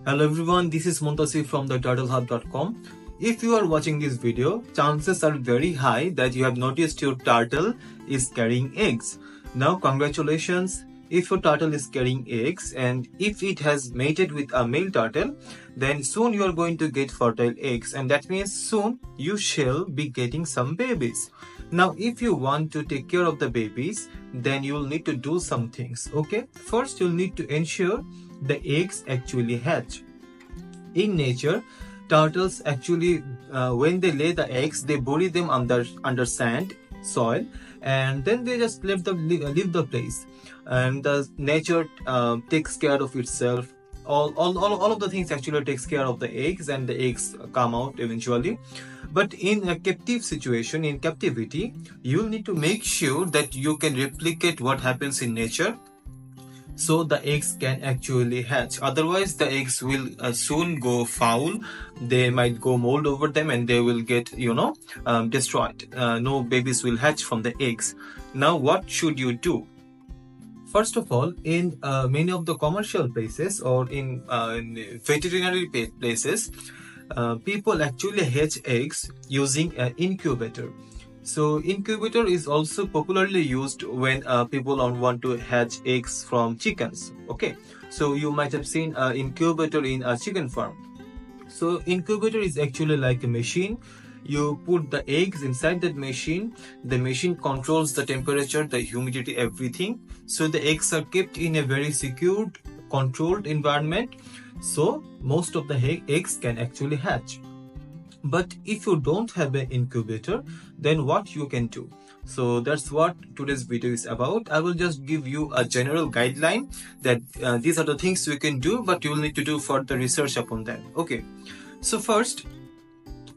Hello everyone, this is Montasir from the turtlehub.com. If you are watching this video, chances are very high that you have noticed your turtle is carrying eggs. Now congratulations, if your turtle is carrying eggs and if it has mated with a male turtle, then soon you are going to get fertile eggs, and that means soon you shall be getting some babies. Now if you want to take care of the babies, then you will need to do some things. Okay, first you'll need to ensure the eggs actually hatch. In nature, turtles actually when they lay the eggs, they bury them under sand, soil, and then they just leave the place, and the nature takes care of itself. All of the things actually takes care of the eggs, and the eggs come out eventually. But in a captive situation, in captivity, you need to make sure that you can replicate what happens in nature, so the eggs can actually hatch. Otherwise the eggs will soon go foul. They might go mold over them and they will get destroyed. No babies will hatch from the eggs. Now what should you do? First of all, in many of the commercial places or in veterinary places, people actually hatch eggs using an incubator. So incubator is also popularly used when people want to hatch eggs from chickens. Okay, so you might have seen an incubator in a chicken farm. So incubator is actually like a machine. You put the eggs inside that machine. The machine controls the temperature, the humidity, everything. So the eggs are kept in a very secured, controlled environment. So most of the eggs can actually hatch. But if you don't have an incubator, then what you can do? So that's what today's video is about. I will just give you a general guideline that these are the things you can do, but you will need to do further research upon them. Okay, so first,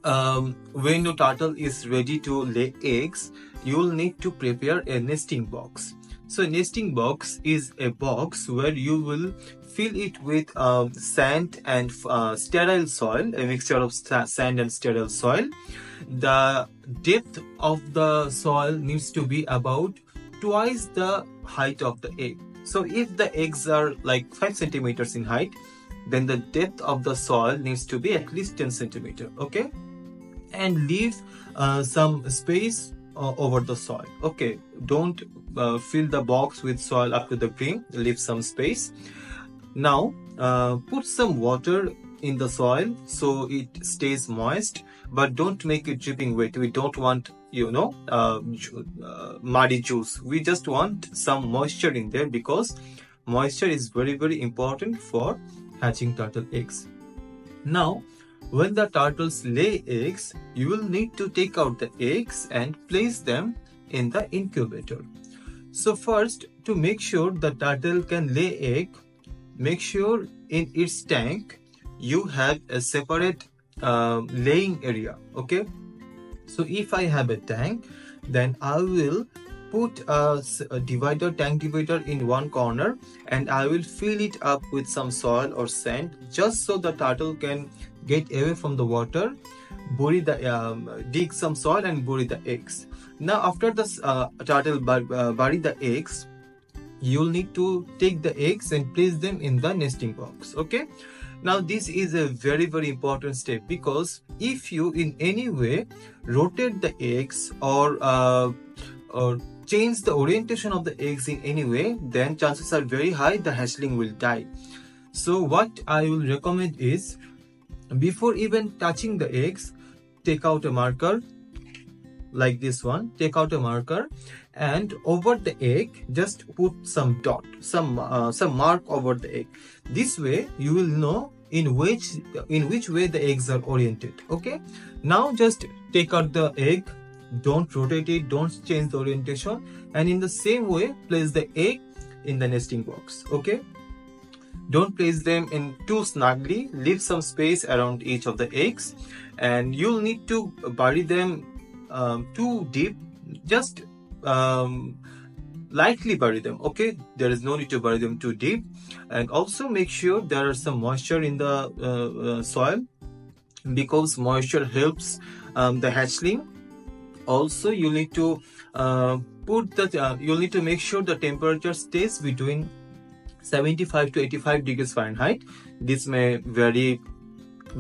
when your turtle is ready to lay eggs, you will need to prepare a nesting box. So a nesting box is a box where you will fill it with sand and sterile soil, a mixture of sand and sterile soil. The depth of the soil needs to be about twice the height of the egg. So if the eggs are like 5 centimeters in height, then the depth of the soil needs to be at least 10 centimeters. Okay, and leave some space over the soil. Okay, don't fill the box with soil up to the brim, leave some space. Now put some water in the soil so it stays moist, but don't make it dripping wet. We don't want muddy juice. We just want some moisture in there, because moisture is very important for hatching turtle eggs. Now when the turtles lay eggs, you will need to take out the eggs and place them in the incubator. So first, to make sure the turtle can lay egg, make sure in its tank you have a separate laying area. Okay, so if I have a tank, then I will put a tank divider in one corner, and I will fill it up with some soil or sand, just so the turtle can get away from the water, dig some soil and bury the eggs. Now after the turtle bury the eggs, you'll need to take the eggs and place them in the nesting box. Okay, now this is a very important step, because if you in any way rotate the eggs or change the orientation of the eggs in any way, then chances are very high the hatchling will die. So what I will recommend is, before even touching the eggs, take out a marker like this one. Take out a marker, and over the egg just put some dot, some mark over the egg. This way you will know in which way the eggs are oriented. Okay, now just take out the egg, don't rotate it, don't change the orientation, and in the same way place the egg in the nesting box. Okay, don't place them in too snugly, leave some space around each of the eggs, and you'll need to bury them too deep, just lightly bury them. Okay, there is no need to bury them too deep, and also make sure there is some moisture in the soil, because moisture helps the hatchling. Also you need to you'll need to make sure the temperature stays between 75 to 85 degrees Fahrenheit. This may vary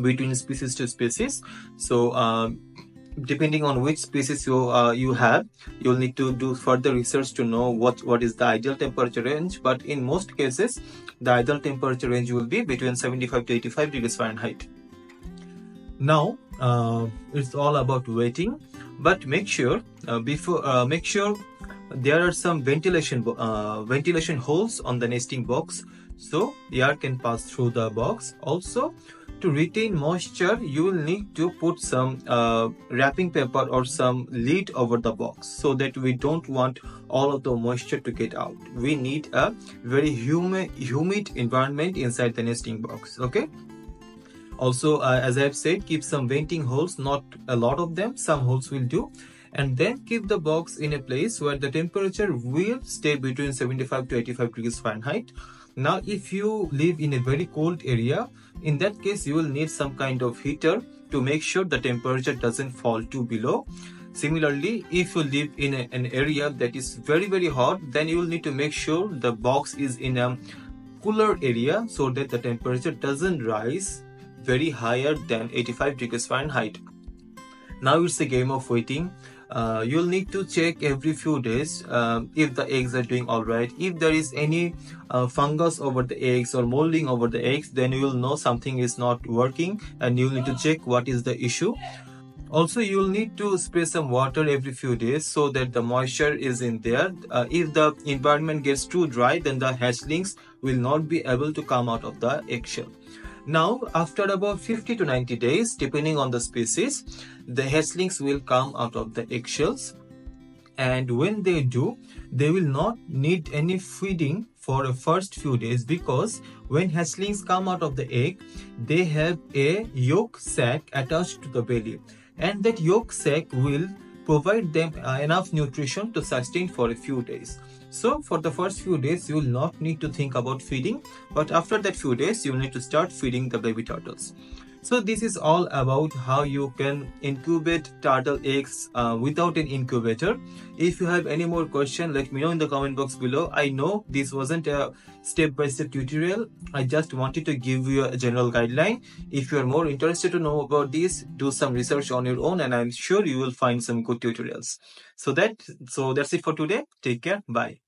between species to species. So depending on which species you have, you'll need to do further research to know what is the ideal temperature range. But in most cases, the ideal temperature range will be between 75 to 85 degrees Fahrenheit. Now it's all about waiting, but make sure there are some ventilation holes on the nesting box, so air can pass through the box. Also, to retain moisture, you will need to put some wrapping paper or some lid over the box, so that we don't want all of the moisture to get out. We need a very humid environment inside the nesting box. Okay. Also, as I've said, keep some venting holes, not a lot of them, some holes will do. And then keep the box in a place where the temperature will stay between 75 to 85 degrees Fahrenheit. Now, if you live in a very cold area, in that case, you will need some kind of heater to make sure the temperature doesn't fall too below. Similarly, if you live in an area that is very hot, then you will need to make sure the box is in a cooler area so that the temperature doesn't rise very higher than 85 degrees Fahrenheit. Now it's a game of waiting. You'll need to check every few days if the eggs are doing all right. If there is any fungus over the eggs or molding over the eggs, then you will know something is not working and you'll need to check what is the issue. Also, you'll need to spray some water every few days so that the moisture is in there. If the environment gets too dry, then the hatchlings will not be able to come out of the eggshell. Now, after about 50 to 90 days, depending on the species, the hatchlings will come out of the eggshells. And when they do, they will not need any feeding for the first few days, because when hatchlings come out of the egg, they have a yolk sac attached to the belly. And that yolk sac will provide them enough nutrition to sustain for a few days. So for the first few days, you will not need to think about feeding, but after that few days, you will need to start feeding the baby turtles. So this is all about how you can incubate turtle eggs without an incubator. If you have any more question, let me know in the comment box below. I know this wasn't a step-by-step tutorial. I just wanted to give you a general guideline. If you are more interested to know about this, do some research on your own, and I'm sure you will find some good tutorials. So that's it for today. Take care. Bye.